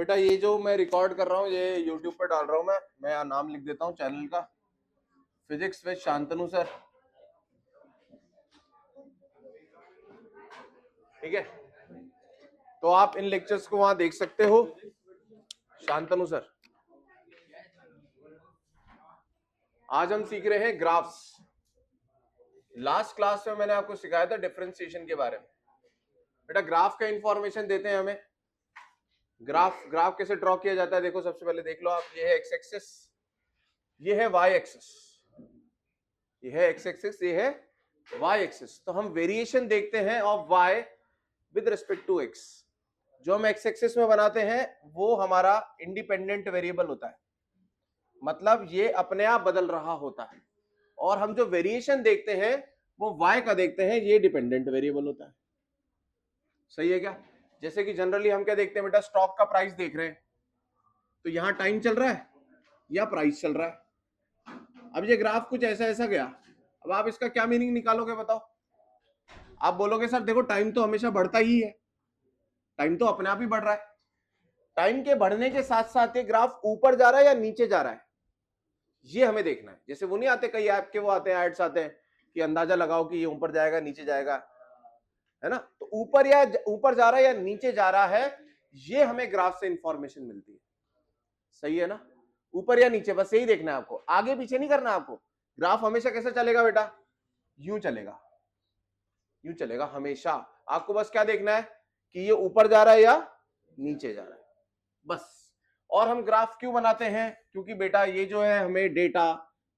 बेटा ये जो मैं रिकॉर्ड कर रहा हूँ ये यूट्यूब पर डाल रहा हूँ मैं यहाँ नाम लिख देता हूँ चैनल का, फिजिक्स विद शांतनु सर। ठीक है, तो आप इन लेक्चर्स को वहां देख सकते हो। शांतनु सर, आज हम सीख रहे हैं ग्राफ्स। लास्ट क्लास में मैंने आपको सिखाया था डिफरेंशिएशन के बारे में। बेटा ग्राफ का इंफॉर्मेशन देते हैं हमें। ग्राफ कैसे ड्रॉ किया जाता है, देखो सबसे पहले देख लो आप। ये है एक्स एक्सिस, ये है वाई एक्सिस, ये है एक्स एक्सिस, ये है वाई एक्सिस। तो हम वेरिएशन देखते हैं of y with respect to x. जो हम एक्स एक्सिस में बनाते हैं वो हमारा इंडिपेंडेंट वेरिएबल होता है, मतलब ये अपने आप बदल रहा होता है। और हम जो वेरिएशन देखते हैं वो वाई का देखते हैं, ये डिपेंडेंट वेरिएबल होता है। सही है क्या? जैसे कि जनरली हम क्या देखते हैं बेटा, स्टॉक का प्राइस देख रहे हैं, तो यहां टाइम चल रहा है या प्राइस चल रहा है। अब ये ग्राफ कुछ ऐसा ऐसा गया, अब आप इसका क्या मीनिंग निकालोगे बताओ? आप बोलोगे सर देखो टाइम तो हमेशा बढ़ता ही है, टाइम तो अपने आप ही बढ़ रहा है। टाइम के बढ़ने के साथ साथ ये ग्राफ ऊपर जा रहा है या नीचे जा रहा है, ये हमें देखना है। जैसे वो नहीं आते कई ऐप के, वो आते हैं एड्स आते हैं कि अंदाजा लगाओ कि ये ऊपर जाएगा नीचे जाएगा, है ना? तो ऊपर जा रहा है या नीचे जा रहा है, ये हमें ग्राफ से इंफॉर्मेशन मिलती है। सही है ना? ऊपर या नीचे, बस यही देखना है आपको, आगे पीछे नहीं करना आपको। ग्राफ हमेशा कैसे चलेगा बेटा? यूं चलेगा, यूं चलेगा हमेशा। आपको बस क्या देखना है कि ये ऊपर जा रहा है या नीचे जा रहा है, बस। और हम ग्राफ क्यों बनाते हैं? क्योंकि बेटा ये जो है हमें डेटा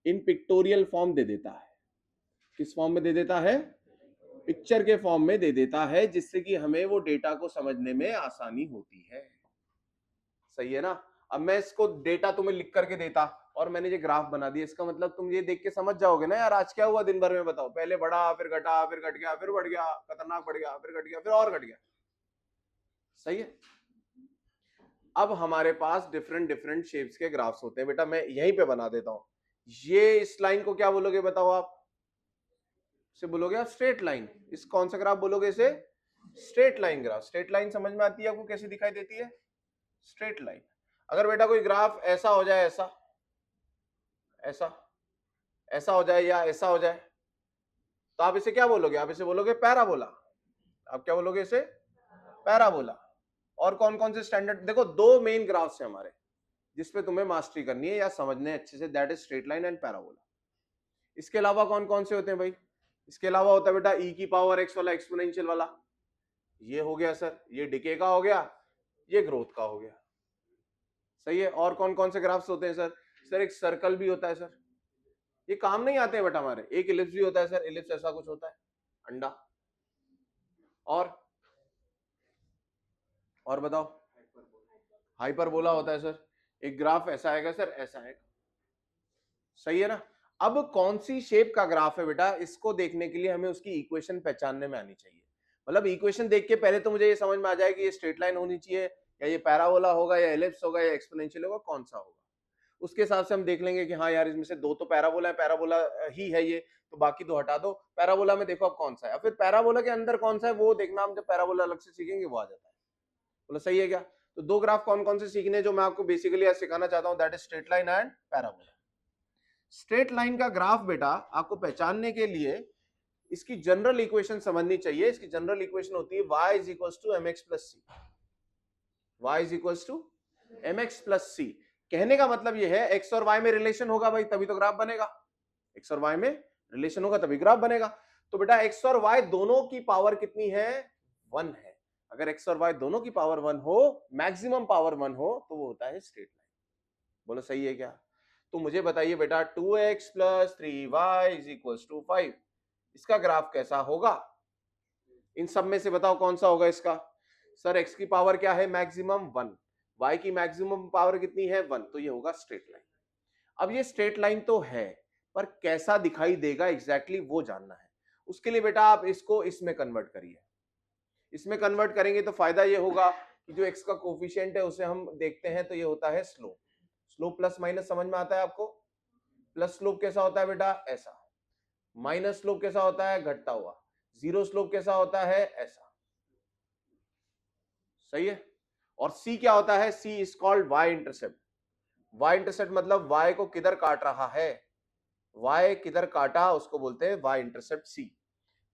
इन पिक्टोरियल फॉर्म दे देता है। किस फॉर्म में दे देता है? पिक्चर के फॉर्म में दे देता है, जिससे कि हमें वो डेटा को समझने में आसानी होती है। सही है ना? अब मैं इसको डेटा तुम्हें लिख करके देता और मैंने ये ग्राफ बना दिया, इसका मतलब तुम ये देख के समझ जाओगे ना यार आज क्या हुआ दिन भर में, बताओ। पहले बढ़ा, फिर घटा, फिर घट गया, फिर बढ़ गया, खतरनाक बढ़ गया, फिर घट गया, फिर और घट गया। सही है? अब हमारे पास डिफरेंट डिफरेंट शेप्स के ग्राफ्स होते हैं बेटा, मैं यहीं पे बना देता हूं। ये इस लाइन को क्या बोलोगे बताओ आप? इसे बोलोगे आप स्ट्रेट लाइन। इस कौन सा ग्राफ बोलोगे? इसे straight line graph. Straight line समझ में आती है आपको कैसे दिखाई देती है? Straight line. अगर बेटा कोई ग्राफ ऐसा हो जाए, ऐसा ऐसा ऐसा हो जाए या ऐसा हो जाए, तो आप इसे क्या बोलोगे? आप इसे बोलोगे पैराबोला। आप क्या बोलोगे? इसे पैराबोला। और कौन कौन से स्टैंडर्ड, देखो दो मेन ग्राफ्स हैं हमारे जिसपे तुम्हें मास्टरी करनी है या समझने अच्छे से, that is straight line and parabola. इसके अलावा कौन कौन से होते हैं भाई? इसके अलावा होता है बेटा ई की पावर एक्स वाला, एक्सपोनेंशियल वाला। ये हो गया सर, ये डिके का हो गया, ये ग्रोथ का हो गया। सही है? और कौन कौन से ग्राफ्स होते हैं सर? सर एक सर्कल भी होता है सर, ये काम नहीं आते हैं बेटा हमारे। एक इलिप्स भी होता है सर, इलिप्स ऐसा कुछ होता है, अंडा। और बताओ? हाइपरबोला होता है सर। एक ग्राफ ऐसा आएगा सर, ऐसा आएगा। सही है ना? अब कौन सी शेप का ग्राफ है बेटा, इसको देखने के लिए हमें उसकी इक्वेशन पहचानने में आनी चाहिए। मतलब इक्वेशन देख के पहले तो मुझे ये समझ में आ जाए कि ये स्ट्रेट लाइन होनी चाहिए या ये पैराबोला होगा या एलिप्स होगा या एक्सपोनेंशियल होगा, कौन सा होगा। उसके हिसाब से हम देख लेंगे कि हाँ यार इसमें से दो तो पैराबोला है, पैराबोला ही है ये, तो बाकी दो हटा दो। पैराबोला में देखो अब कौन सा है, फिर पैराबोला के अंदर कौन सा है वो देखना, हम जब पैराबोला अलग से सीखेंगे वो आ जाता है। बोला सही है क्या? तो दो ग्राफ कौन कौन से सीखने जो मैं आपको बेसिकली आज सिखाना चाहता हूं, that is straight line and parabola. Straight line का ग्राफ बेटा आपको पहचानने के लिए इसकी जनरल इक्वेशन समझनी चाहिए। इसकी जनरल इक्वेशन होती है y is equal to M X plus C. y is equal to M X plus C. कहने का मतलब यह है x और y में रिलेशन होगा भाई तभी तो ग्राफ बनेगा। x और y में रिलेशन होगा तभी ग्राफ बनेगा। तो बेटा x और y दोनों की पावर कितनी है? 1 है। अगर x और y दोनों की पावर 1 हो, मैक्सिमम पावर 1 हो, तो वो होता है स्ट्रेट लाइन। बोलो सही है क्या? तो मुझे बताइए बेटा 2x plus 3y is equal to 5, इसका ग्राफ कैसा होगा? इन सब में से बताओ कौन सा होगा इसका? सर x की पावर क्या है? मैक्सिमम 1, y की मैक्सिमम पावर कितनी है? 1, तो ये होगा स्ट्रेट लाइन। अब ये स्ट्रेट लाइन तो है, पर कैसा दिखाई देगा एग्जैक्टली वो जानना है। उसके लिए बेटा आप इसको इसमें कन्वर्ट करिए। इसमें कन्वर्ट करेंगे तो फायदा ये होगा कि जो x का कोफिशिएंट है उसे हम देखते हैं तो ये होता है स्लोप। स्लोप प्लस माइनस समझ में आता है आपको? प्लस स्लोप कैसा होता है बेटा? ऐसा। माइनस स्लोप कैसा होता है? घटता हुआ। जीरो स्लोप कैसा होता है? ऐसा। सही है? और सी क्या होता है, C is called Y intercept. Y intercept मतलब वाई को किधर काट रहा है, वाई किधर काटा उसको बोलते हैं वाई इंटरसेप्ट सी।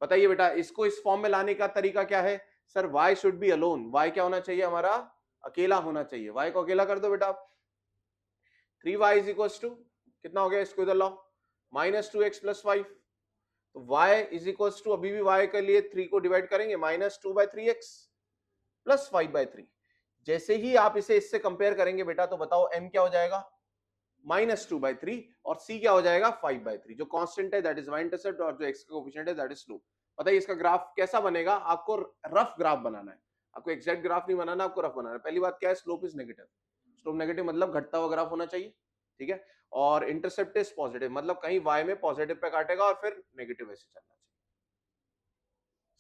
बताइए बेटा इसको इस फॉर्म में लाने का तरीका क्या है, sir y should be alone, y क्या होना चाहिए हमारा, अकेला होना चाहिए। वाई को अकेला कर दो बेटा, 3y इज इक्वल टू कितना हो गया, इसको इधर लाओ, -2x + 5। तो y इज इक्वल टू अभी भी y के लिए 3 को डिवाइड करेंगे, -2/3x + 5/3। जैसे ही आप इसे इससे कंपेयर करेंगे बेटा तो बताओ m क्या हो जाएगा, -2/3 और c क्या हो जाएगा 5/3। जो कांस्टेंट है दैट इज y इंटरसेप्ट और जो x का कोएफिशिएंट है दैट इज स्लोप। बताइए इसका ग्राफ कैसा बनेगा, आपको रफ ग्राफ बनाना है, आपको एग्जैक्ट ग्राफ नहीं बनाना, आपको रफ बनाना है। पहली बात क्या है, slope is negative, slope negative मतलब घटता हुआ ग्राफ होना चाहिए, ठीक है। और इंटरसेप्ट इज पॉजिटिव मतलब कहीं y में पॉजिटिव पे काटेगा और फिर नेगेटिव ऐसे चलना चाहिए।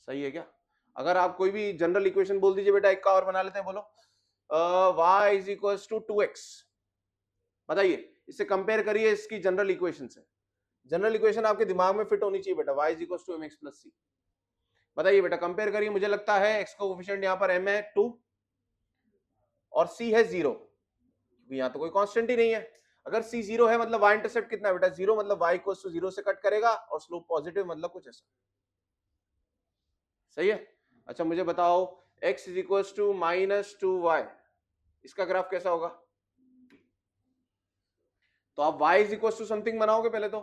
सही है क्या? अगर आप कोई भी जनरल इक्वेशन बोल दीजिए बेटा, एक का और बना लेते हैं, बोलो y is equal to 2x। बताइए इससे कंपेयर करिए इसकी जनरल इक्वेशन से। जनरल इक्वेशन आपके दिमाग में फिट होनी चाहिए बेटा, y is equal to mx + c। बताइए बेटा कंपेयर करिए, मुझे लगता है x का कोएफिशिएंट यहाँ पर m है 2 और c है 0, क्योंकि यहाँ तो कोई कांस्टेंट ही नहीं है। अगर c 0 है मतलब y इंटरसेप्ट कितना है बेटा, 0 मतलब y इक्वल टू 0 से कट करेगा और स्लोप पॉजिटिव मतलब कुछ ऐसा। सही है। अच्छा मुझे बताओ x is equal to -2y, इसका ग्राफ कैसा होगा? तो आप y is equal to something बनाओगे पहले तो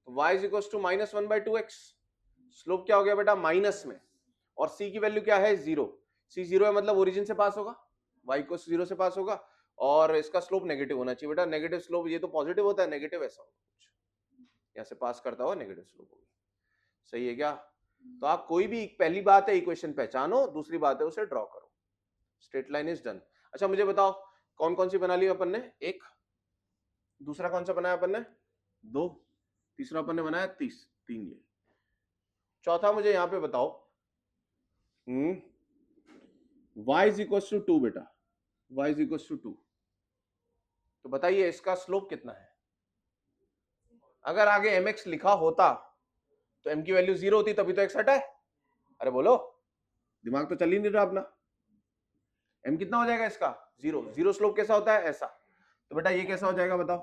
y is equal to -1/2x। Slope क्या हो गया बेटा, माइनस में, और c की वैल्यू क्या है 0। c 0 है मतलब ओरिजिन से पास होगा, y इक्वल टू 0 से पास होगा और इसका स्लोप नेगेटिव होना चाहिए बेटा। नेगेटिव स्लोप, ये तो पॉजिटिव होता है, नेगेटिव ऐसा होगा कुछ, यहाँ से पास करता हुआ नेगेटिव स्लोप होगा। सही है क्या? तो आप कोई भी, पहली बात है इक्वेशन पहचानो, दूसरी बात है उसे ड्रॉ करो। Straight line is done. अच्छा मुझे बताओ कौन कौन सी बना ली अपन ने, एक, दूसरा कौन सा बनाया अपन ने, 2, तीसरा अपन ने बनाया 3, ये चौथा मुझे यहाँ पे बताओ, y इज इक्वल टू 2 बेटा, y इज इक्वल टू 2। तो बताइए इसका स्लोप कितना है? अगर आगे mx लिखा होता तो m की वैल्यू 0 होती, तभी तो x हटा है। अरे बोलो, दिमाग तो चल ही नहीं रहा अपना। m कितना हो जाएगा इसका 0, 0 स्लोप कैसा होता है, ऐसा। तो बेटा ये कैसा हो जाएगा बताओ,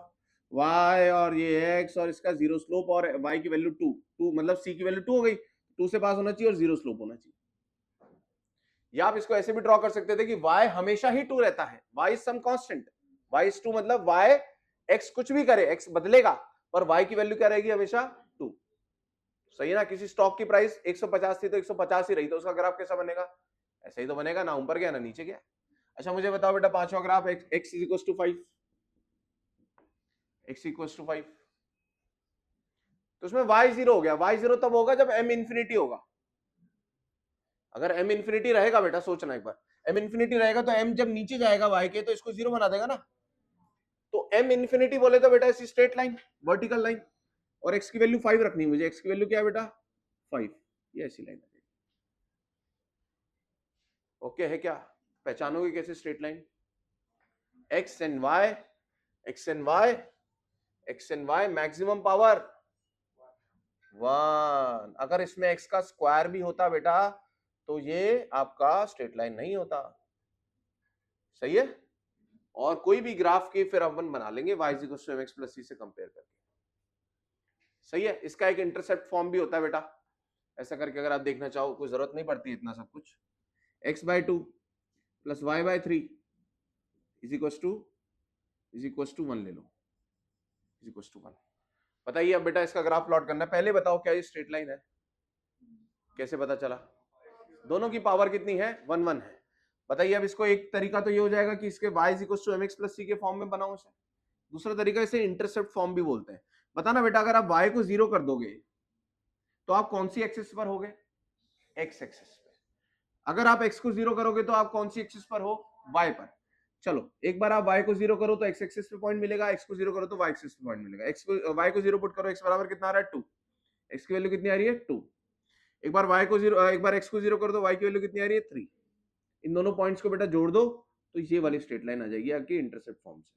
y और ये x और इसका 0 स्लोप और y की वैल्यू 2 मतलब c की वैल्यू 2 हो गई, 2 से पास होना चाहिए और 0 स्लोप होना चाहिए। या आप इसको ऐसे भी ड्रॉ कर सकते थे कि y हमेशा ही 2 रहता है, y is some constant, y is 2 मतलब y x कुछ भी करे, x बदलेगा पर y की वैल्यू क्या रहेगी, हमेशा 2। सही है ना? किसी स्टॉक की प्राइस 150 थी तो 150 ही रही, तो उसका ग्राफ कैसा बनेगा, ऐसा ही तो बनेगा, ना ऊपर गया ना नीचे गया। अच्छा मुझे बताओ बेटा पांचवा graph, x is equal to 5, x equal to 5, तो उसमें y 0 हो गया। y 0 तब होगा जब m इंफिनिटी होगा। अगर m इंफिनिटी रहेगा बेटा, सोचना एक बार, m इंफिनिटी रहेगा तो m जब नीचे जाएगा y के तो इसको 0 बना देगा ना। तो m इंफिनिटी बोले तो बेटा ऐसी स्ट्रेट लाइन, वर्टिकल लाइन, और x की वैल्यू 5 रखनी है मुझे, x की वैल्यू क्या है बेटा 5, ये ऐसी लाइन है। ओके है क्या? पहचानोगे कैसे straight line, x and y, x and y, x and y, maximum power 1। अगर इसमें x का स्क्वायर भी होता बेटा तो ये आपका स्ट्रेट लाइन नहीं होता। सही है। और कोई भी ग्राफ की फिर अपन बना लेंगे y equal to mx plus c से कंपेयर करके। सही है। इसका एक इंटरसेप्ट फॉर्म भी होता है बेटा, ऐसा करके अगर आप देखना चाहो, कोई जरूरत नहीं पड़ती इतना सब कुछ। x/2 plus y/3 is equal to 1 ले लो, इज इक्वल टू 1। बताइए अब बेटा इसका ग्राफ प्लॉट करना है। पहले बताओ क्या ये स्ट्रेट लाइन है, कैसे पता चला? दोनों की पावर कितनी है, 1 1 है। बताइए अब इसको, एक तरीका तो ये हो जाएगा कि इसके y equal to mx plus c के फॉर्म में बनाऊं इसे। दूसरा तरीका इसे इंटरसेप्ट फॉर्म भी बोलते हैं। बताना बेटा अगर आप y को 0 कर दोगे तो आप कौन सी एक्सिस पर होगे, x एक्सिस पे। अगर आप x को 0 करोगे तो आप कौन सी एक्सिस पर हो, y पर। चलो एक बार आप y को 0 करो तो x एक्सिस पे पॉइंट मिलेगा, x को 0 करो तो y एक्सिस पे पॉइंट मिलेगा। y को 0 पुट करो, x बराबर कितना आ रहा है 2, x की वैल्यू कितनी आ रही है 2। एक बार y को 0, एक बार x को 0 कर दो, y की वैल्यू कितनी आ रही है 3। इन दोनों पॉइंट्स को बेटा जोड़ दो तो ये वाली स्ट्रेट लाइन आ जाएगी आपकी इंटरसेप्ट फॉर्म से।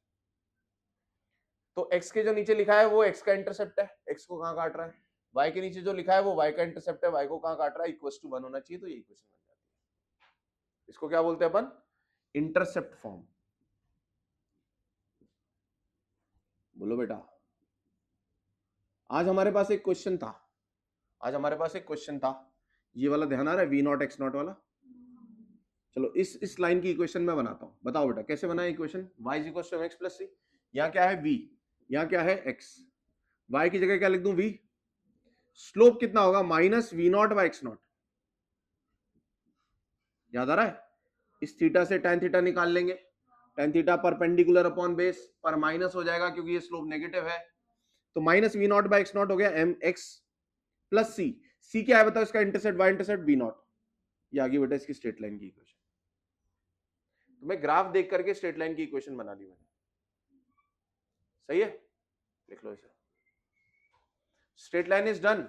तो x के जो नीचे लिखा है वो x का इंटरसेप्ट है, x को कहां काट रहा है। y के नीचे जो लिखा है वो y का इंटरसेप्ट है, y को कहां काट रहा है, इक्वल टू 1 होना चाहिए, तो ये इक्वेशन बन जाती है। इसको क्या बोलते हैं अपन, इंटरसेप्ट फॉर्म। बोलो बेटा, आज हमारे पास एक क्वेश्चन था, ये वाला ध्यान आ रहा है, वी नॉट एक्स नॉट वाला। चलो इस लाइन की इक्वेशन मैं बनाता हूं, बताओ बेटा कैसे बनाए equation. y is equal to mx plus C, यहाँ क्या है v, यहाँ क्या है x, y की जगह क्या लिख दूं v, स्लोप कितना होगा minus we not by x nought. याद आ रहा है, इस थीटा से tan थीटा निकाल लेंगे, tan theta perpendicular upon base पर माइनस हो जाएगा क्योंकि ये स्लोप नेगेटिव है, तो minus we not by x not हो गया M X plus C. C क्या है बताओ, इसका intercept y intercept V not. ये आगे बेटा इसकी स्ट्रेट लाइन की इक्वेशन, तो मैं ग्राफ देख करके स्ट्रेट लाइन की इक्वेशन बना ली मैंने। सही है, लिख लो इसे, straight line is done.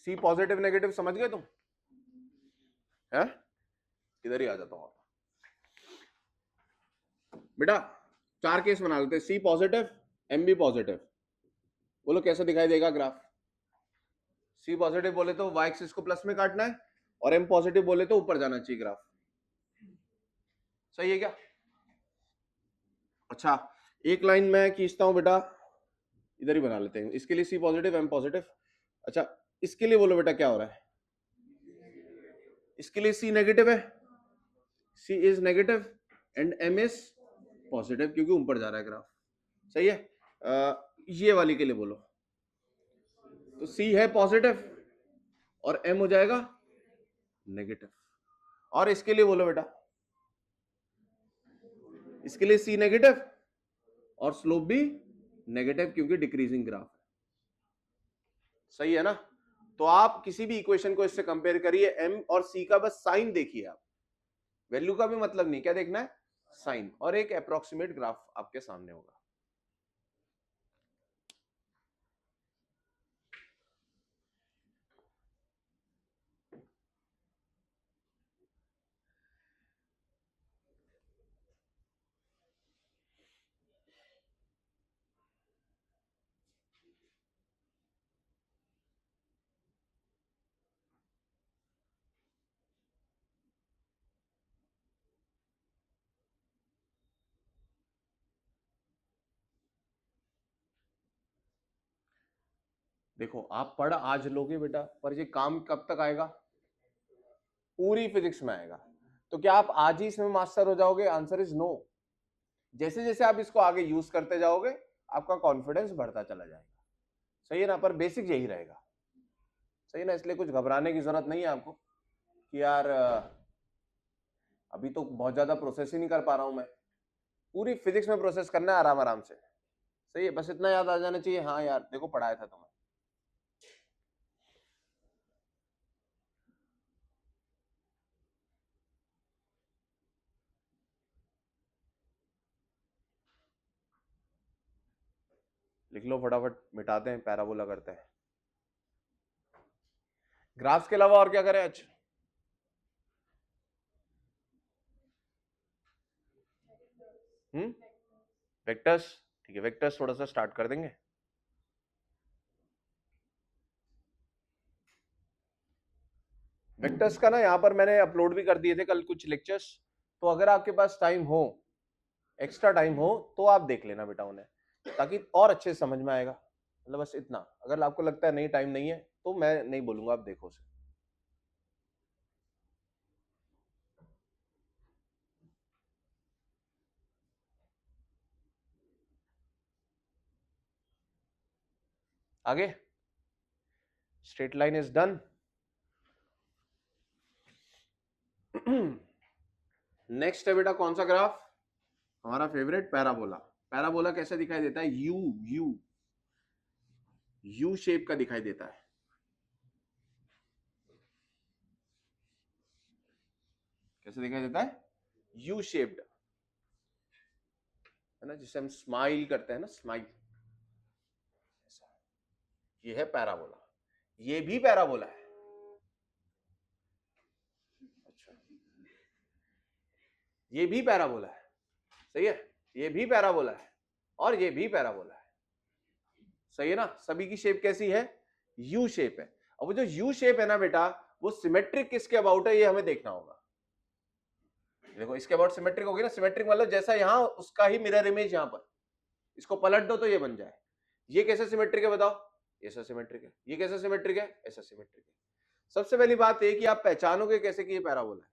C positive negative समझ गए तुम, है? इधर ही आ जाता हूं बेटा, चार केस बना लेते हैं, सी पॉजिटिव एम बी पॉजिटिव। बोलो कैसा दिखाई देगा ग्राफ। सी पॉजिटिव बोले तो y एक्सिस को प्लस में काटना है, और एम पॉजिटिव बोले तो ऊपर जाना चाहिए ग्राफ। सही है क्या? अच्छा, एक लाइन मैं खींचता हूं बेटा, इधर ही बना लेते हैं, इसके लिए सी पॉजिटिव एम पॉजिटिव। अच्छा, इसके लिए बोलो बेटा क्या हो रहा है, इसके लिए सी नेगेटिव है, C is negative and M is positive क्योंकि ऊपर जा रहा है ग्राफ। सही है। ये वाली के लिए बोलो, तो सी है पॉजिटिव और एम हो जाएगा नेगेटिव। और इसके लिए बोलो बेटा, इसके लिए सी नेगेटिव और स्लोप भी नेगेटिव क्योंकि डिक्रीजिंग ग्राफ है। सही है ना? तो आप किसी भी इक्वेशन को इससे कंपेयर करिए, एम और सी का बस साइन देखिए आप, वैल्यू का भी मतलब नहीं, क्या देखना है, साइन, और एक अप्रोक्सीमेट ग्राफ आपके सामने होगा। देखो आप पढ़ आज लोगे बेटा, पर ये काम कब तक आएगा, पूरी फिजिक्स में आएगा। तो क्या आप आज ही इसमें मास्टर हो जाओगे? Answer is no. जैसे जैसे आप इसको आगे यूज करते जाओगे आपका कॉन्फिडेंस बढ़ता चला जाएगा। सही है ना? पर बेसिक यही रहेगा। सही है ना? इसलिए कुछ घबराने की जरूरत नहीं है आपको कि यार अभी तो बहुत ज्यादा प्रोसेस ही नहीं कर पा रहा हूं मैं। पूरी फिजिक्स में प्रोसेस करना है आराम आराम से। सही है, बस इतना याद आ जाना चाहिए, हाँ यार देखो पढ़ाया था तुम्हें। लिख लो फटाफट, मिटाते हैं, पैराबोला करते हैं। ग्राफ्स के अलावा और क्या करें आज? वेक्टर्स। ठीक है, वेक्टर्स थोड़ा सा स्टार्ट कर देंगे। वेक्टर्स का ना यहाँ पर मैंने अपलोड भी कर दिए थे कल कुछ लेक्चर्स, तो अगर आपके पास टाइम हो, एक्स्ट्रा टाइम हो, तो आप देख लेना बेटा उन्हें, ताकि और अच्छे से समझ में आएगा। मतलब बस इतना, अगर आपको लगता है नहीं टाइम नहीं है तो मैं नहीं बोलूंगा, आप देखो उसे। आगे, straight line is done. Next है बेटा कौन सा ग्राफ, हमारा फेवरेट पैराबोला। पैराबोला कैसे दिखाई देता है, यू यू यू शेप का दिखाई देता है। कैसे दिखाई देता है? यू शेप्ड, है ना, जिसे हम स्माइल करते हैं ना, स्माइल। ये है पैराबोला, ये भी पैराबोला है। अच्छा, ये भी पैराबोला है, सही है, ये भी पैराबोला है और ये भी पैराबोला है, सही है ना। सभी की शेप कैसी है? यू शेप है। अब वो जो यू शेप है ना बेटा, वो सिमेट्रिक किसके अबाउट है ये हमें देखना होगा। देखो इसके अबाउट सिमेट्रिक होगी ना, सिमेट्रिक मतलब जैसा यहां उसका ही मिरर इमेज यहां पर, इसको पलट दो तो ये बन जाए। ये कैसे सिमेट्रिक है बताओ? ऐसा सिमेट्रिक है। ये कैसे सिमेट्रिक है? ऐसा सिमेट्रिक है। सबसे पहली बात है कि आप पहचानोगे कैसे कि ये पैराबोला है।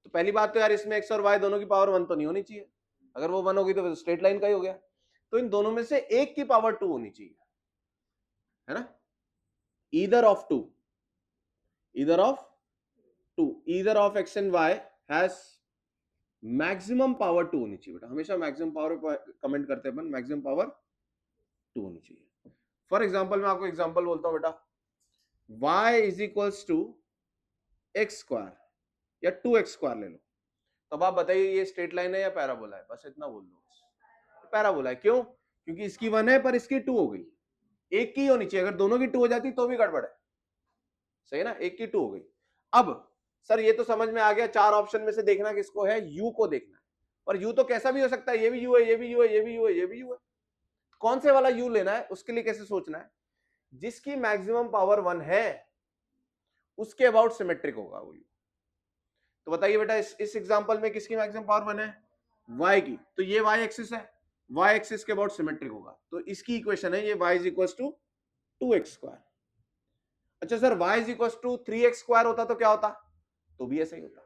तो पहली बात तो यार इसमें एक्स और वाई दोनों की पावर 1 तो नहीं होनी चाहिए, अगर वो 1 होगी तो स्ट्रेट लाइन का ही हो गया। तो इन दोनों में से एक की पावर 2 होनी चाहिए, है ना। Either of 2, either of 2, either of x and y has maximum power 2 होनी चाहिए बेटा। हमेशा मैक्सिमम पावर कमेंट करते हैं अपन, मैक्सिमम पावर 2 होनी चाहिए। फॉर एग्जाम्पल मैं आपको एग्जाम्पल बोलता हूं बेटा, y is equals to x square या 2x स्क्वायर ले लो। तब आप बताइए ये स्ट्रेट लाइन है या पैराबोला है? बस इतना बोल दो, पैराबोला है। क्यों? क्योंकि इसकी 1 है पर इसकी 2 हो गई। एक की होनी चाहिए, अगर दोनों की 2 हो जाती तो भी गड़बड़ है, सही है ना। एक की 2 हो गई। अब सर ये तो समझ में आ गया, 4 ऑप्शन में से देखना किसको है, u को देखना है। और u तो कैसा भी हो सकता है, ये भी u है, ये भी u है, ये भी u है, ये भी u है। कौन से वाला u लेना है उसके लिए कैसे सोचना है? जिसकी मैक्सिमम पावर 1 है उसके अबाउट सिमेट्रिक होगा वो u। तो बताइए बेटा इस एग्जांपल में किसकी मैक्सिमम पावर 1 है? y की। तो ये y एक्सिस है, y एक्सिस के अबाउट सिमेट्रिक होगा। तो इसकी इक्वेशन है ये y is equal to 2x square. अच्छा sir y is equal to 3x square होता तो क्या होता? तो भी ऐसे ही होता,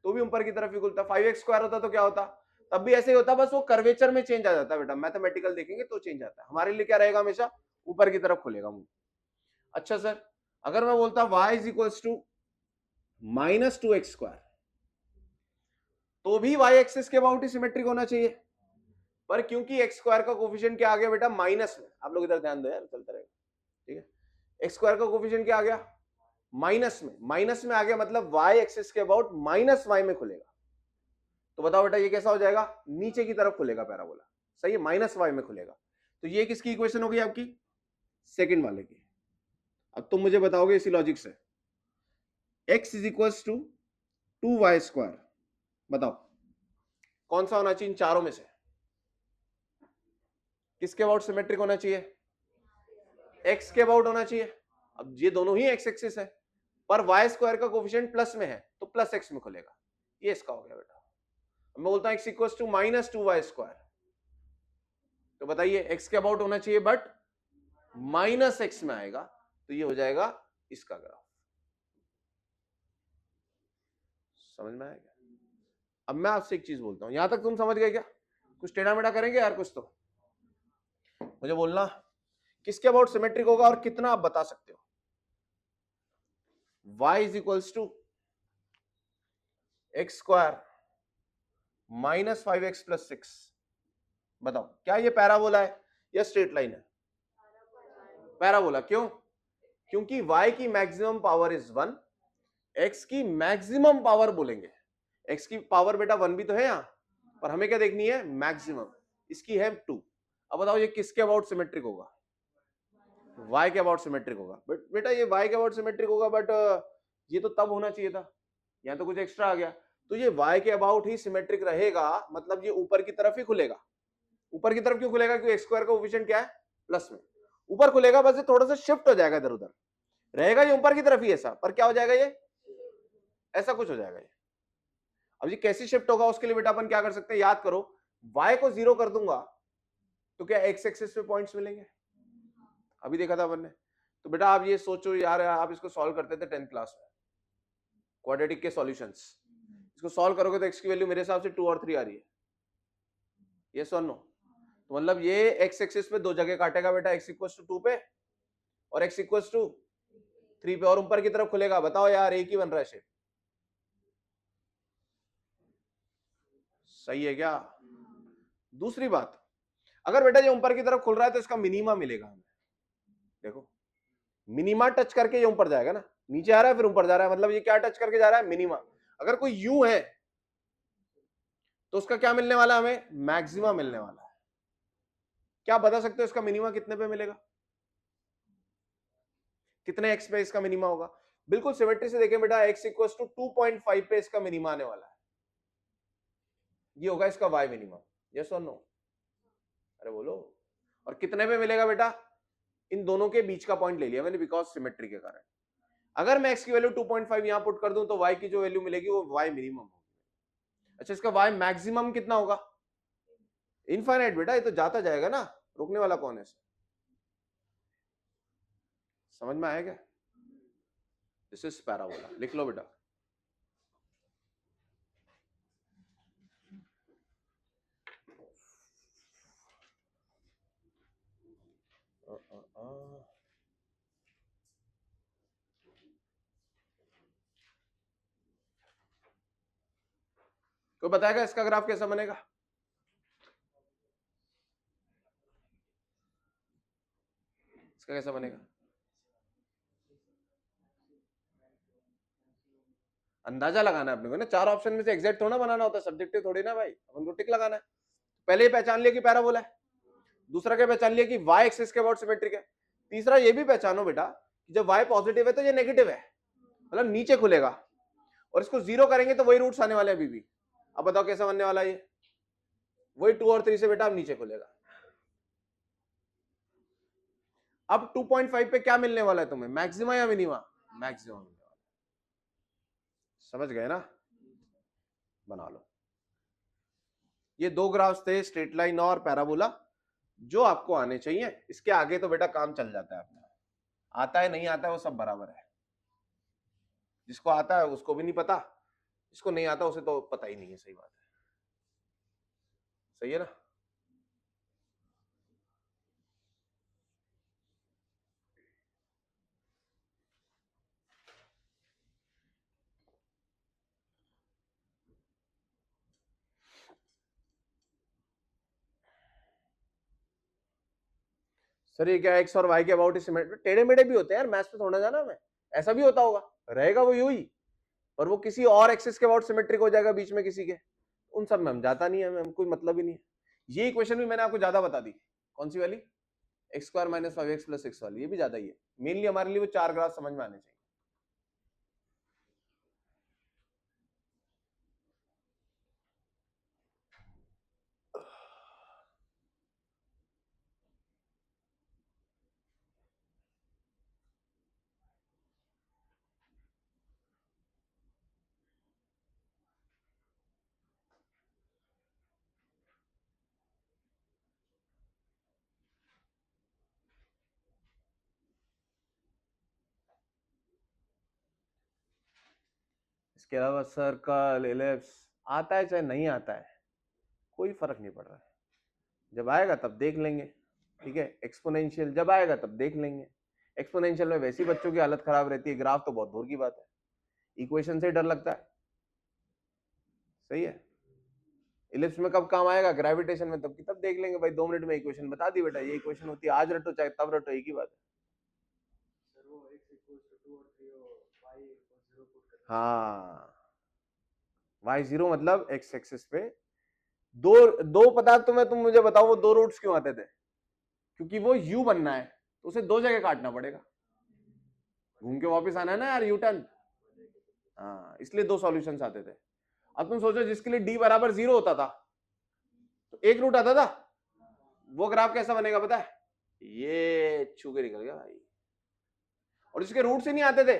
तो भी ऊपर की तरफ ही खुलता। 5x स्क्वायर होता तो क्या होता? तब भी ऐसे ही होता, बस वो कर्वेचर में चेंज आ जाता है बेटा। मैथमेटिकल देखेंगे तो चेंज आता है। हमारे लिए क्या रहेगा? हमेशा ऊपर की तरफ खुलेगा मुंह। अच्छा सर अगर मैं बोलता y is equal to minus 2x square, तो भी y एक्सिस के अबाउट ही सिमेट्रिक होना चाहिए। पर क्योंकि x स्क्वायर का कोफिशिएंट क्या आ गया बेटा? माइनस में। आप लोग इधर ध्यान दो यार, चलता रहेगा, ठीक है। x स्क्वायर का कोफिशिएंट क्या आ गया? माइनस में। माइनस में आ गया मतलब y एक्सिस के अबाउट माइनस y में खुलेगा। तो बताओ बेटा ये कैसा हो जाएगा? नीचे की तरफ खुलेगा पैराबोला, सही है, माइनस y में खुलेगा। तो ये किसकी इक्वेशन होगी आपकी? सेकंड वाले की। अब तुम मुझे बताओगे इसी लॉजिक से, x is equal to 2y square, बताओ कौन सा होना चाहिए इन चारों में से? किसके अबाउट सिमेट्रिक होना चाहिए? x के अबाउट होना चाहिए। अब ये दोनों ही x एक्सिस है, पर y स्क्वायर का कोफिशिएंट प्लस में है तो प्लस x में खुलेगा। ये इसका हो गया बेटा। अब मैं बोलता हूं x equal to minus 2y square, तो बताइए x के अबाउट होना चाहिए बट माइनस x में आएगा, तो ये हो जाएगा इसका ग्राफ। समझ में आएगा? अब मैं आपसे एक चीज बोलता हूं, यहां तक तुम समझ गए क्या? कुछ टेढ़ा मेढ़ा करेंगे यार कुछ तो मुझे बोलना किसके अबाउट सिमेट्रिक होगा और कितना आप बता सकते हो। y is equals to x square minus 5x plus 6, बताओ क्या ये पैराबोला है या स्ट्रेट लाइन है? पैराबोला। क्यों? क्योंकि y की मैक्सिमम पावर इज 1, x की मैक्सिमम पावर बोलेंगे, x की पावर बेटा 1 भी तो है यहां, पर हमें क्या देखनी है? मैक्सिमम। इसकी है 2। अब बताओ ये किसके अबाउट सिमेट्रिक होगा? y के अबाउट सिमेट्रिक होगा। बेटा ये y के अबाउट सिमेट्रिक होगा, बट ये तो तब होना चाहिए था, यहाँ तो कुछ एक्स्ट्रा आ गया। तो ये y के अबाउट ही सिमेट्रिक रहेगा, मतलब ये ऊपर की तरफ ही खुलेगा। ऊपर की तरफ क्यों खुलेगा? क्योंकि x स्क्वायर का कोफिशिएंट क्या है? प्लस में। ऊपर खुलेगा, बस ये थोड़ा सा शिफ्ट हो जाएगा इधर उधर, रहेगा ये ऊपर की तरफ ही ऐसा, पर क्या हो जाएगा? ये ऐसा कुछ हो जाएगा ये। अब ये कैसे शिफ्ट होगा उसके लिए बेटा अपन क्या कर सकते हैं? याद करो, y को 0 कर दूंगा तो क्या x एक्सिस पे पॉइंट्स मिलेंगे? अभी देखा था अपन ने। तो बेटा आप ये सोचो यार, आप इसको सॉल्व करते थे 10th क्लास में, क्वाड्रेटिक के सॉल्यूशंस। इसको सॉल्व करोगे तो x की वैल्यू मेरे हिसाब से 2 और 3 आ रही है, यस और नो? तो मतलब ये x एक्सिस पे दो जगह काटेगा बेटा, x इक्वल्स टू 2 पे और x इक्वल्स टू 3 पे, और ऊपर की तरफ खुलेगा। बताओ यार एक ही बन रहा है शेप, सही है क्या? दूसरी बात, अगर बेटा ये ऊपर की तरफ खुल रहा है तो इसका मिनिमा मिलेगा हमें। देखो मिनिमा टच करके ये ऊपर जाएगा ना, नीचे आ रहा है फिर ऊपर जा रहा है, मतलब ये क्या टच करके जा रहा है? मिनिमा। अगर कोई यू है तो उसका क्या मिलने वाला है हमें? मैक्सिमा मिलने वाला है। क्या बता सकते हो इसका मिनिमा कितने पे मिलेगा? कितने एक्स पे इसका मिनिमा होगा? बिल्कुल सिमेट्री से देखें बेटा, x इक्वल टू 2.5 पे इसका मिनिमा आने वाला है। ये होगा इसका y मिनिमम। यस और नो? अरे बोलो। और कितने पे मिलेगा बेटा? इन दोनों के बीच का पॉइंट ले लिया मैंने, बिकॉज सिमेट्री के कारण। अगर मैं x की वैल्यू 2.5 यहां पुट कर दूं तो y की जो वैल्यू मिलेगी वो y मिनिमम होगी। अच्छा, इसका y मैक्सिमम कितना होगा? इनफाइनाइट बेटा, ये तो जाता जाएगा ना, रोकने वाला कौन है इसे? समझ में आया क्या? This is parabola. लिख लो बेटा। कोई बताएगा इसका ग्राफ कैसा बनेगा? इसका कैसा बनेगा? अंदाजा लगाना है अपने को ना, चार ऑप्शन में से एग्जैक्ट थोड़ा बनाना होता है, सब्जेक्टिव थोड़ी ना भाई, अपन को टिक लगाना है। पहले ही पहचान लिया कि पैराबोला है, दूसरा क्या पहचान लिया कि वाई एक्सिस के अबाउट सिमेट्रिक है, तीसरा ये भी पहचानो बेटा कि जब वाई पॉजिटिव है तो ये नेगेटिव है, मतलब नीचे खुलेगा, और इसको जीरो करेंगे तो वही रूट्स आने वाले हैं अभी भी। अब बताओ कैसा बनने वाला है ये? वही 2 और 3 से बेटा अब नीचे खुलेगा। अब 2.5 पे क्या मिलने वाला है तुम्हें, मैक्सिमा या मिनिमा? मैक्सिमम मिलने वाला। समझ गए ना? बना लो। ये दो ग्राफ्स थे, स्ट्रेट लाइन और पैराबोला, जो आपको आने चाहिए। इसके आगे तो बेटा काम चल जाता है अपना, आता है नहीं आता है वो सब बराबर है। जिसको आता है उसको भी नहीं पता, जिसको नहीं आता उसे तो पता ही नहीं है। सही बात है, सही है ना? सर ये क्या एक्स और वाई के अबाउट सिमेट्री? टेढ़े मेढ़े भी होते हैं यार, मैथ्स में थोड़ा जाना हमें, ऐसा भी होता होगा, रहेगा वो यूं ही, और वो किसी और एक्सिस के अबाउट सिमेट्रिक हो जाएगा बीच में किसी के, उन सब में हम जाता नहीं है, हमें कोई मतलब ही नहीं है। ये इक्वेशन भी मैंने आपको ज्यादा बता दी, कौन सी वाली? X square minus 5x plus 6 वाली, ये भी ज्यादा ही है। मेनली हमारे लिए वो चार ग्राफ समझ में आने चाहिए। इसके अलावा सर्कल, एलिप्स आता है चाहे नहीं आता है, कोई फर्क नहीं पड़ रहा है। जब आएगा तब देख लेंगे, ठीक है? एक्सपोनेंशियल जब आएगा तब देख लेंगे। एक्सपोनेंशियल में वैसी बच्चों की हालत खराब रहती है, ग्राफ तो बहुत दूर की बात है, इक्वेशन से डर लगता है। सही है? इलिप्स में कब काम आएगा? ग्रेविटेशन में, तब की तब देख लेंगे भाई, 2 मिनट में इक्वेशन बता दी बेटा, ये इक्वेशन होती है, आज रटो चाहे तब रटो, एक ही बात है। हाँ, y0 मतलब x एक्सिस पे दो दो पदार्थ, तुम मुझे बताओ वो दो रूट्स क्यों आते थे? क्योंकि वो u बनना है तो उसे दो जगह काटना पड़ेगा, घूम के वापस आना है ना यार, यू टर्न। हाँ, इसलिए दो सॉल्यूशंस आते थे। अब तुम सोचो जिसके लिए d बराबर 0 होता था तो एक रूट आता था, वो ग्राफ कैसा बनेगा पता है? ये छू के निकल गया भाई। और जिसके रूट्स ही नहीं आते थे,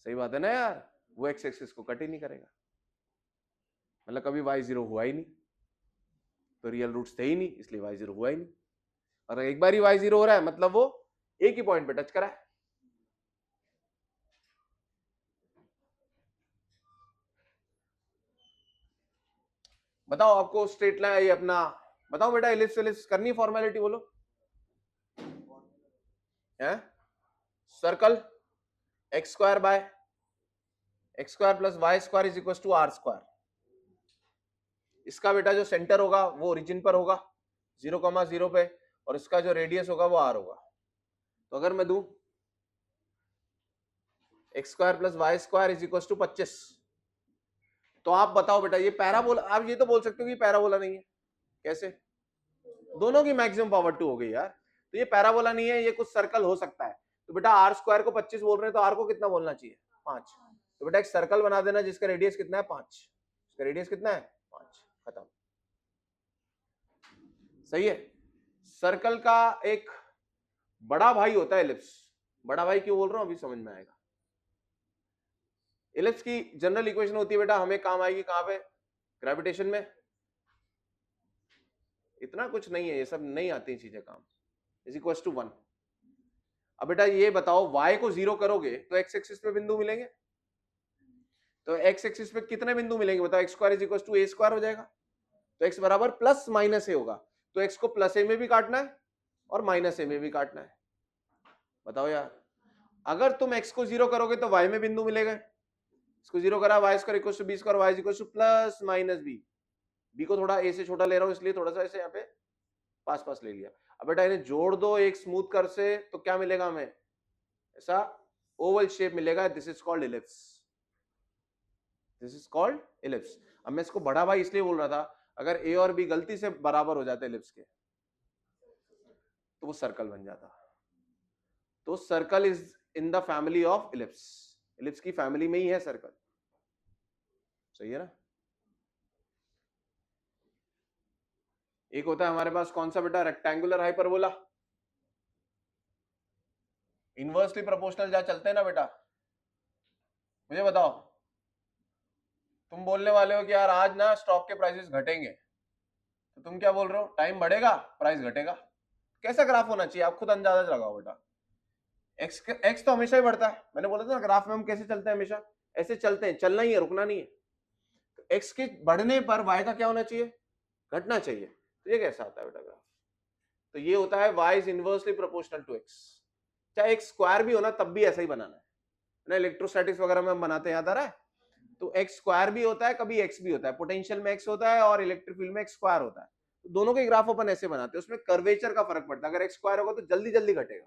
सही बात है ना यार, वो एक्स एक्सिस को कट ही नहीं करेगा, मतलब कभी y0 हुआ ही नहीं, तो रियल रूट्स थे ही नहीं, इसलिए y0 हुआ ही नहीं। और एक बार ही y0 हो रहा है मतलब वो एक ही पॉइंट पे टच करा है। बताओ आपको स्ट्रेट लाइन ये अपना बताओ बेटा, एलिप्स एलिप्स करनी फॉर्मेलिटी बोलो है? Circle x square by x square plus y square is equal to r square. इसका बेटा जो सेंटर होगा वो ओरिजिन पर होगा 0,0 पे, और इसका जो रेडियस होगा वो आर होगा। तो अगर मैं दूं x square plus y square is equal to 25। तो आप बताओ बेटा ये पैराबोला, आप ये तो बोल सकते हो कि पैराबोला नहीं है, कैसे? दोनों की मैक्सिमम पावर 2 हो गई यार, तो ये पैराबोला नहीं है, ये कुछ सर्कल हो सकता है। तो बेटा आर स्क्वायर को 25 बोल रहे हैं तो आर को कितना बोलना चाहिए? 5। तो बेटा एक सर्कल बना देना जिसका रेडियस कितना है? 5। इसका रेडियस कितना है? 5। खत्म। सही है। सर्कल का एक बड़ा भाई होता है इलिप्स। बड़ा भाई क्यों बोल रहा हूं अभी समझ में आएगा। इलिप्स की जनरल इक्वेशन होती है बेटा, हमें काम आएगी कहां पे? ग्रेविटेशन में। इतना कुछ नहीं है, ये सब नहीं आती चीजें काम। Is equal to 1। अब बेटा ये बताओ y को 0 करोगे तो x एक्सिस पे बिंदु मिलेंगे, तो x एक्सिस पे कितने बिंदु मिलेंगे बताओ? x square is equal to a square हो जाएगा, तो x बराबर प्लस माइनस ए होगा, तो x को प्लस ए में भी काटना है और माइनस ए में भी काटना है। बताओ यार, अगर तुम x को 0 करोगे तो y में बिंदु मिलेगा, इसको 0 करा y square equal to b square, y is equal to plus minus b। b को थोड़ा a से छोटा ले रहा हूं इसलिए थोड़ा सा ऐसे यहाँ पे पास पास ले लिया। अब बेटा इन्हें जोड़ दो एक स्मूथ कर से, तो क्या मिलेगा हमें? ऐसा ओवल शेप मिलेगा। This is called ellipse. This is called ellipse. अब मैं इसको बड़ा भाई इसलिए बोल रहा था, अगर ए और बी गलती से बराबर हो जाते इलिप्स के तो वो सर्कल बन जाता। तो circle is in the family of ellipse. Ellipse की फैमिली में ही है सर्कल। सही है ना? एक होता है हमारे पास कौन सा बेटा? Rectangular hyperbola. इनवर्सली प्रोपोर्शनल जहां चलते हैं ना बेटा, मुझे बताओ, तुम बोलने वाले हो कि यार आज ना स्टॉक के प्राइसेस घटेंगे, तो तुम क्या बोल रहे हो? टाइम बढ़ेगा प्राइस घटेगा। कैसा ग्राफ होना चाहिए आप खुद अंदाजा लगाओ बेटा। एक्स तो हमेशा ही बढ़ता है, मैंने बोला था ना ग्राफ में हम कैसे चलते हैं, हमेशा ऐसे चलते हैं, चलना ही है, रुकना नहीं है। तो एक्स के बढ़ने पर वाई का क्या होना चाहिए? घटना चाहिए। तो ये कैसा आता है बेटा ग्राफ? तो ये होता है y is inversely proportional to x. चाहे एक्स स्क्वायर भी हो ना तब भी ऐसा ही बनाना है ना। इलेक्ट्रोस्टैटिक्स वगैरह में हम बनाते हैं, याद आ रहा है? तो एक्स स्क्वायर भी होता है, कभी एक्स भी होता है, पोटेंशियल में एक्स होता है और इलेक्ट्रिक फील्ड में एक्स स्क्वायर होता है। तो दोनों के ग्राफ अपन ऐसे बनाते हैं, उसमें कर्वेचर का फर्क पड़ता है। अगर एक्स स्क्वायर होगा तो जल्दी जल्दी घटेगा,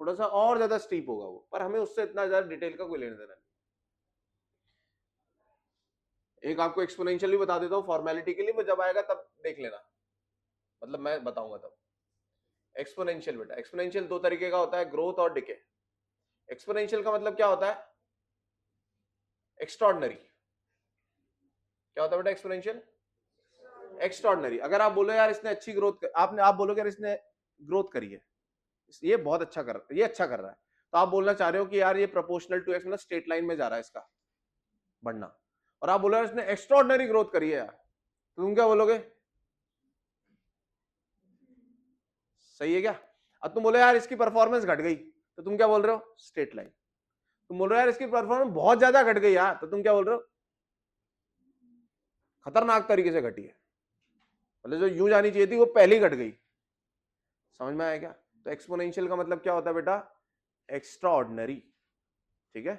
थोड़ा सा और ज्यादा स्टीप होगा वो, पर हमें उससे इतना ज्यादा डिटेल का कोई लेना देना नहीं। एक आपको एक्सपोनेंशियल भी बता देता हूँ फॉर्मेलिटी के लिए, वो जब आएगा तब देख लेना, मतलब मैं बताऊंगा तब। एक्सपोनेंशियल बेटा, एक्सपोनेंशियल दो तरीके का होता है, ग्रोथ और डिके। एक्सपोनेंशियल का मतलब क्या होता है? एक्स्ट्राऑर्डिनरी। क्या होता है बेटा एक्सपोनेंशियल? एक्स्ट्राऑर्डिनरी। अगर आप बोलो यार इसने अच्छी ग्रोथ, आप बोलोगे यार इसने ग्रोथ करी है, ये बहुत अच्छा कर, ये अच्छा कर रहा है, तो आप बोलना चाह रहे हो कि यार ये प्रोपोर्शनल टू एक्स, मतलब स्ट्रेट लाइन में जा रहा है इसका बढ़ना। और आप बोलो यार इसने एक्स्ट्राऑर्डिनरी ग्रोथ करी है यार, तो तुम क्या बोलोगे? सही है क्या? अब तुम बोलो यार इसकी परफॉर्मेंस घट गई, तो तुम क्या बोल रहे हो? Straight line. तुम बोल रहे हो यार इसकी परफॉर्मेंस बहुत ज्यादा घट गई यार, तो तुम क्या बोल रहे हो? खतरनाक तरीके से घटी है, मतलब जो यूं जानी चाहिए थी वो पहले ही घट गई। समझ में आया क्या? तो एक्सपोनेंशियल का मतलब क्या होता है बेटा? Extra ordinary. ठीक है,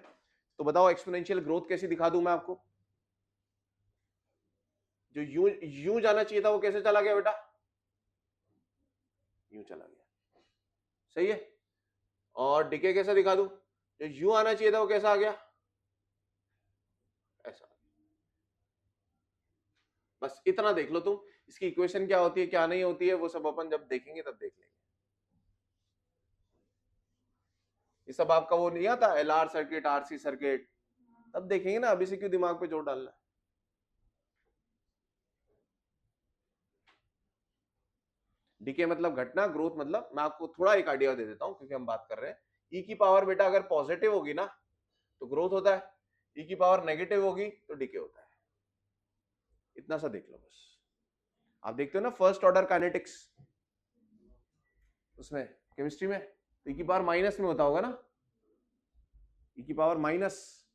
तो बताओ एक्सपोनेंशियल ग्रोथ कैसी दिखा दूं मैं आपको? जो यूं यूं जाना चाहिए था वो कैसे चला गया बेटा? यूं चला गया। सही है। और डिके कैसा दिखा दूं? जो यूं आना चाहिए था वो कैसा आ गया? ऐसा। बस इतना देख लो तुम, इसकी इक्वेशन क्या होती है क्या नहीं होती है वो सब अपन जब देखेंगे तब देख लेंगे। ये सब आपका वो नहीं आता एलआर सर्किट, आरसी सर्किट, तब देखेंगे ना, अभी से क्यों दिमाग पे जोर डालना है। डीके मतलब घटना, ग्रोथ मतलब, मैं आपको थोड़ा एक आइडिया दे देता हूं क्योंकि हम बात कर रहे हैं। ई की पावर बेटा अगर पॉजिटिव होगी ना तो ग्रोथ होता है, ई की पावर नेगेटिव होगी तो डीके होता है। इतना सा देख लो बस। आप देखते हो ना फर्स्ट ऑर्डर काइनेटिक्स, उसमें केमिस्ट्री में, तो ई की पावर माइनस में होता होगा ना, ई की पावर माइनस,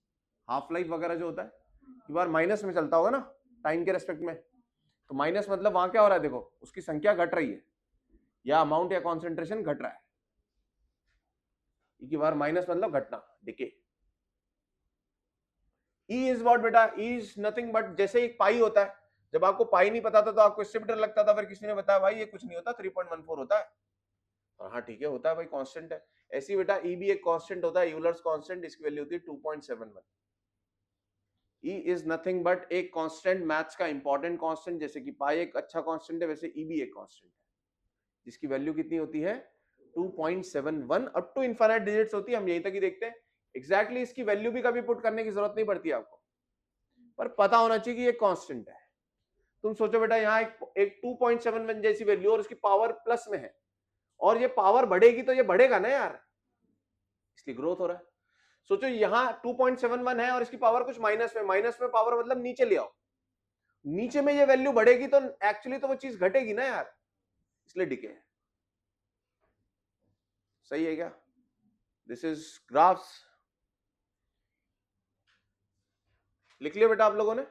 हाफ लाइफ वगैरह जो होता है ई की पावर माइनस में चलता होगा ना टाइम के रेस्पेक्ट में। तो माइनस मतलब वहां क्या हो रहा है? देखो उसकी संख्या घट रही है या अमाउंट या कॉन्सेंट्रेशन घट रहा है। ई की पावर माइनस मतलब घटना, डिके। ई इज व्हाट बेटा? ई इज नथिंग बट, जैसे एक पाई होता है, जब आपको पाई नहीं पता था तो आपको इससे भी डर लगता था, फिर किसी ने बताया भाई ये कुछ नहीं होता 3.14 होता है, और हाँ ठीक है होता है भाई, कांस्टेंट है। ऐसी बेटा ई भी एक कांस्टेंट होता है, यूलर्स कांस्टेंट, इसकी वैल्यू होती है 2.71। ई इज नथिंग बट एक कांस्टेंट, मैथ्स का इंपॉर्टेंट कांस्टेंट, जैसे कि पाई एक अच्छा कांस्टेंट है, वैसे ई भी एक कांस्टेंट है, जिसकी वैल्यू कितनी होती है 2.71, अप टू इनफाइनाइट डिजिट्स होती है, हम यहीं तक ही देखते हैं। एग्जैक्टली इसकी वैल्यू भी कभी पुट करने की जरूरत नहीं पड़ती आपको, पर पता होना चाहिए कि ये कांस्टेंट है। तुम सोचो बेटा यहाँ एक 2.71 जैसी वैल्यू और उसकी पावर प्लस में है, और ये पावर बढ़ेगी तो ये बढ़ेगा ना यार, इसलिए ग्रोथ हो रहा है। सोचो यहाँ 2.71 है और इसकी पावर कुछ माइनस में पावर मतलब नीचे ले आओ, नीचे में ये वैल्यू बढ़ेगी तो एक्चुअली तो वो चीज घटेगी ना यार, इसलिए डिके है। सही है क्या? This is graphs. लिख लिया बेटा आप लोगों ने?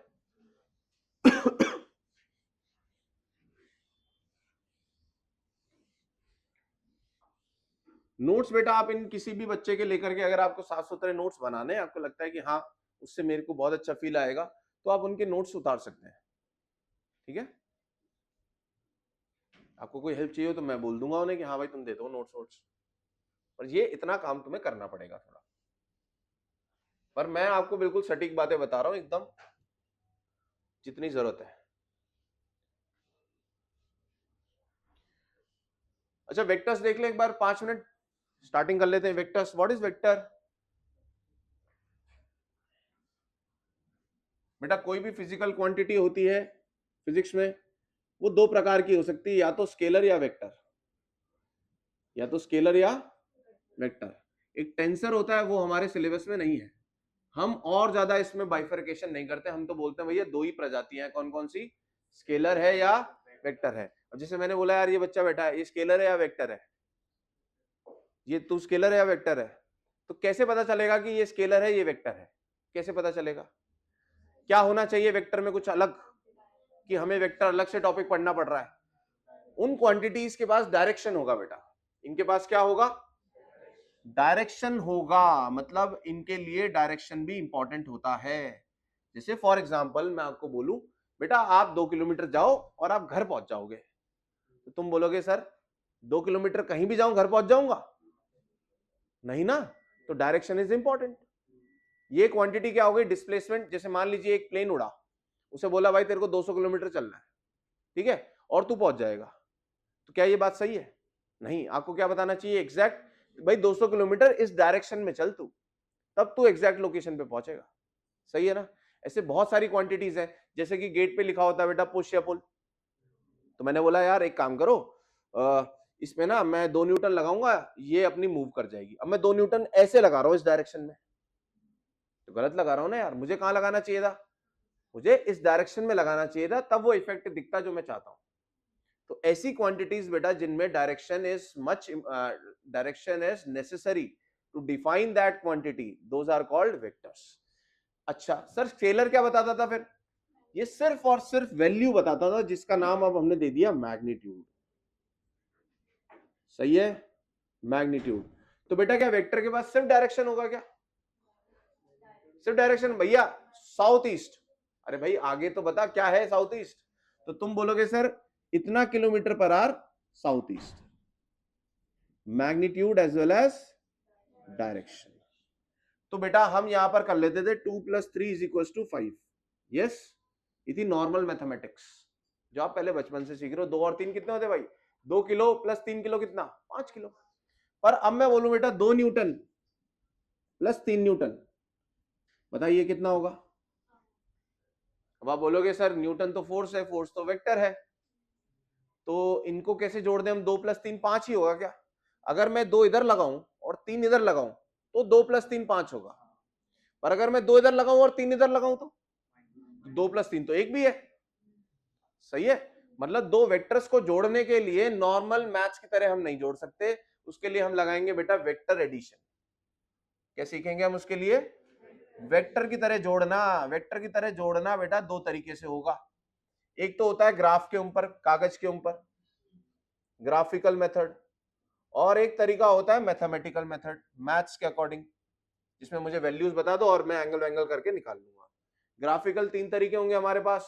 नोट्स बेटा आप इन किसी भी बच्चे के लेकर के, अगर आपको साफ सुथरे नोट्स बनाने हैं, आपको लगता है कि हाँ उससे मेरे को बहुत अच्छा फील आएगा, तो आप उनके नोट्स उतार सकते हैं। ठीक है, आपको कोई हेल्प चाहिए हो तो मैं बोल दूंगा उन्हें कि हाँ भाई तुम दे दो नोट्स, और ये इतना काम तुम्हें करना पड़ेगा थोड़ा, पर मैं आपको बिल्कुल सटीक बातें बता रहा हूं एकदम जितनी जरूरत है। अच्छा वेक्टर्स देख ले एक बार, 5 मिनट स्टार्टिंग कर लेते हैं। Vectors, what is vector? बेटा कोई भी फिजिकल क्वांटिटी होती है फिजिक्स में, वो दो प्रकार की हो सकती है, या तो स्केलर या वेक्टर, या तो स्केलर या वेक्टर। एक टेंसर होता है, वो हमारे सिलेबस में नहीं है, हम और ज्यादा इसमें बाइफरकेशन नहीं करते, हम तो बोलते हैं भैया दो ही प्रजातियां हैं, कौन कौन सी? स्केलर है या वेक्टर है। अब जैसे मैंने बोला यार ये बच्चा बैठा है, ये स्केलर है या वेक्टर है, ये तू स्केलर है या वेक्टर है, तो कैसे पता चलेगा कि ये स्केलर है ये वेक्टर है? कैसे पता चलेगा? क्या होना चाहिए वेक्टर में कुछ अलग, कि हमें वेक्टर अलग से टॉपिक पढ़ना पड़ रहा है? उन क्वांटिटीज के पास डायरेक्शन होगा बेटा, इनके पास क्या होगा? डायरेक्शन होगा, मतलब इनके लिए डायरेक्शन भी इंपॉर्टेंट होता है। जैसे फॉर एग्जांपल मैं आपको बोलूं बेटा आप 2 किलोमीटर जाओ और आप घर पहुंच जाओगे, तो तुम बोलोगे सर 2 किलोमीटर कहीं भी जाऊं घर पहुंच जाऊंगा? नहीं ना, तो डायरेक्शन इज इंपॉर्टेंट। ये क्वांटिटी क्या हो गई? डिस्प्लेसमेंट। जैसे मान लीजिए एक प्लेन उड़ा, उसे बोला भाई तेरे को 200 किलोमीटर चलना है, ठीक है, और तू पहुंच जाएगा, तो क्या ये बात सही है? नहीं, आपको क्या बताना चाहिए? एग्जैक्ट, भाई 200 किलोमीटर इस डायरेक्शन में चल तू, तब तू एग्जैक्ट लोकेशन पे पहुंचेगा। सही है ना? ऐसे बहुत सारी क्वांटिटीज है, जैसे कि गेट पे लिखा होता है बेटा पुश या पुल, तो मैंने बोला यार एक काम करो, इसमें ना मैं 2 न्यूटन लगाऊंगा, ये अपनी मूव कर जाएगी। अब मैं 2 न्यूटन ऐसे लगा रहा हूं इस डायरेक्शन में, तो गलत लगा रहा हूं ना यार, मुझे कहां लगाना चाहिए था? मुझे इस डायरेक्शन में लगाना चाहिए था, तब वो इफेक्ट दिखता जो मैं चाहता हूं। तो ऐसी क्वांटिटीज बेटा जिनमें direction is necessary to define that quantity, those are called vectors. अच्छा सर स्केलर क्या बताता था फिर? ये सिर्फ और सिर्फ वैल्यू बताता था, जिसका नाम अब हमने दे दिया मैग्नीट्यूड। सही है, मैग्नीट्यूड। तो बेटा क्या वेक्टर के पास सिर्फ डायरेक्शन होगा क्या? सिर्फ डायरेक्शन भैया, साउथ ईस्ट, अरे भाई आगे तो बता क्या है साउथ ईस्ट, तो तुम बोलोगे सर इतना kilometre per hour south east, magnitude as well as direction. तो बेटा हम यहां पर कर लेते थे 2 + 3 = 5। यस, ये थी नॉर्मल मैथमेटिक्स जो आप पहले बचपन से सीख रहे हो। 2 और 3 कितने होते भाई? 2 किलो + 3 किलो कितना? 5 किलो। पर अब मैं बोलूं बेटा 2 न्यूटन + 3 न्यूटन, बताइए कितना होगा? अब आप बोलोगे सर न्यूटन तो फोर्स है, फोर्स तो वेक्टर है, तो इनको कैसे जोड़ दें हम? 2 + 3 5 ही होगा क्या? अगर मैं 2 इधर लगाऊं और 3 इधर लगाऊं तो 2 + 3 5 होगा, पर अगर मैं 2 इधर लगाऊं और 3 इधर लगाऊं तो 2 + 3 तो 1 भी है। सही है, मतलब दो वेक्टर्स को जोड़ने के लिए नॉर्मल मैथ्स की तरह हम नहीं जोड़ सकते, उसके लिए हम लगाएंगे बेटा वेक्टर एडिशन। क्या सीखेंगे हम उसके लिए? वेक्टर की तरह जोड़ना। वेक्टर की तरह जोड़ना बेटा दो तरीके से होगा, एक तो होता है ग्राफ के ऊपर, कागज के ऊपर, ग्राफिकल मेथड, और एक तरीका होता है मैथमेटिकल मेथड, मैथ्स के अकॉर्डिंग, जिसमें मुझे वैल्यूज बता दो और मैं एंगल वैंगल करके निकाल लूंगा। ग्राफिकल 3 तरीके होंगे हमारे पास,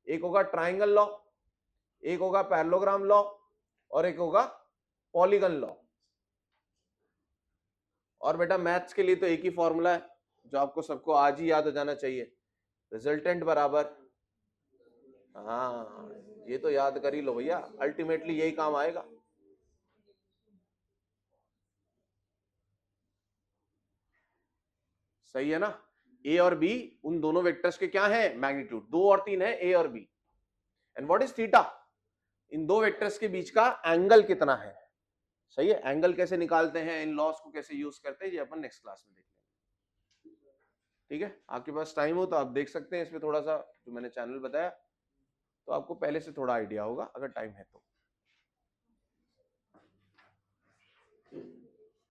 एक होगा ट्राइंगल लॉ, एक होगा पैरेललोग्राम लॉ, और एक होगा पॉलीगन लॉ। और बेटा मैथ्स के लिए तो एक ही फॉर्मूला है जो आपको सबको आज ही याद हो जाना चाहिए, रिजल्टेंट बराबर, हाँ ये तो याद कर ही लो भैया, अल्टीमेटली यही काम आएगा। सही है ना। ए और बी उन दोनों वेक्टर्स के क्या है, मैग्नीट्यूड, 2 और 3 है ए और B. And what is theta, इन दो वेक्टर्स के बीच का एंगल कितना है। सही है, एंगल कैसे निकालते हैं, इन लॉस को कैसे यूज करते हैं, ये अपन नेक्स्ट क्लास में देख लेंगे। ठीक है, आपके पास टाइम हो तो आप देख सकते हैं इसमें थोड़ा सा जो मैंने चैनल बताया, तो आपको पहले से थोड़ा आइडिया होगा अगर टाइम है तो।